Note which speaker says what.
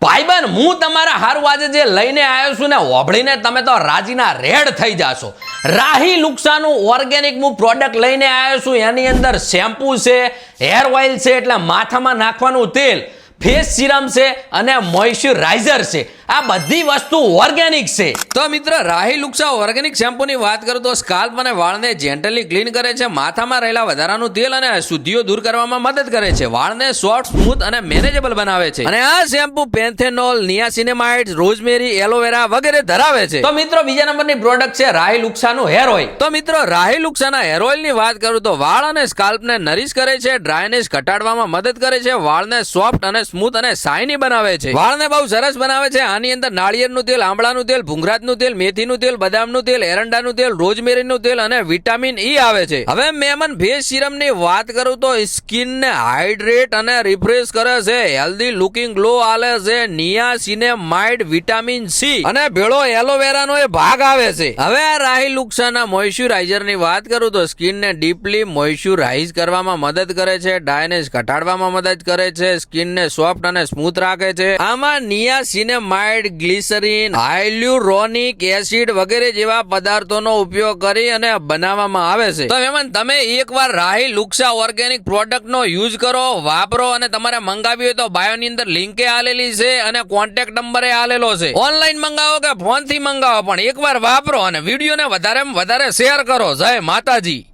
Speaker 1: ભાઈબંધ હું તમારા હારું આજે જે લઈને આવ્યો છું ને ઓભળીને તમે તો રાજીના રેડ થઈ જાશો. રાહી લુક્સાનું ઓર્ગેનિક હું પ્રોડક્ટ લઈને આવ્યો છું. એની અંદર શેમ્પુ છે, હેર ઓઇલ છે એટલે માથામાં નાખવાનું તેલ, ફેસ સિરમ છે અને મોઇશ્ચરાઇઝર છે. આ બધી વસ્તુ ઓર્ગેનિક છે. તો મિત્ર, રાહી લુક્સા ઓર્ગેનિક શેમ્પૂની વાત કરું તો સ્કાલ્પ અને વાળને જેન્ટલી ક્લીન કરે છે, માથામાં રહેલા વધારાનું તેલ અને અશુદ્ધિઓ દૂર કરવામાં મદદ કરે છે, વાળને સોફ્ટ, સ્મૂથ અને મેનેજેબલ બનાવે છે. અને આ શેમ્પૂ પેન્થેનોલ, નિયાસિનેમાઇડ, રોઝમેરી, એલોવેરા વગેરે ધરાવે છે. તો મિત્રો, બીજા નંબરની પ્રોડક્ટ છે રાહી લુક્સાનું હેર ઓઇલ. તો મિત્રો, રાહી લુક્સાના હેર ઓઇલની વાત કરું તો વાળ અને સ્કાલ્પને નરીશ કરે છે, ડ્રાયનેસ ઘટાડવામાં મદદ કરે છે, વાળને સોફ્ટ અને સ્મૂથ અને શાઇની બનાવે છે, વાળને બહુ સરસ બનાવે છે. આની અંદર નાળિયેરનું તેલ, આંબળાનું તેલ, ભૂંગરાજનું તેલ, મેથીનું તેલ, બદામનું તેલ, એરંડાનું તેલ, રોઝમેરીનું તેલ અને વિટામિન ઈ આવે છે. હવે મેમન ફેસ સિરમની વાત કરું તો સ્કિનને હાઇડ્રેટ અને રિફ્રેશ કરે છે, હેલ્ધી લુકિંગ ગ્લો આલે છે, નિયાસિનેમાઇડ, વિટામિન સી અને ભેળો એલોવેરાનો એ ભાગ આવે છે. હવે આ રાહી લુક્સાના મોઇશ્ચરાઇઝરની વાત કરું તો સ્કિનને ડીપલી મોઇશ્ચરાઇઝ કરવામાં મદદ કરે છે, ડ્રાયનેસ ઘટાડવામાં મદદ કરે છે, સ્કિનને સોફ્ટ અને સ્મૂથ રાખે છે. આમાં નિયાસિનેમાઇડ, ગ્લિસરીન, હાઇલ્યુરોનિક એસિડ વગેરે જેવા પદાર્થોનો ઉપયોગ કરી અને બનાવવામાં આવે છે. તો મેમન, તમે એકવાર રાહી લુક્સા ઓર્ગેનિક પ્રોડક્ટનો યુઝ કરો, વાપરો અને તમારે મંગાવી હોય તો બાયોની અંદર લિંકે આલેલી છે અને કોન્ટેક્ટ નંબરે આલેલો છે. ઓનલાઈન મંગાવો કે ફોનથી મંગાવો, પણ એકવાર વાપરો અને વિડીયોને વધારેમાં વધારે શેર કરો. જય માતાજી.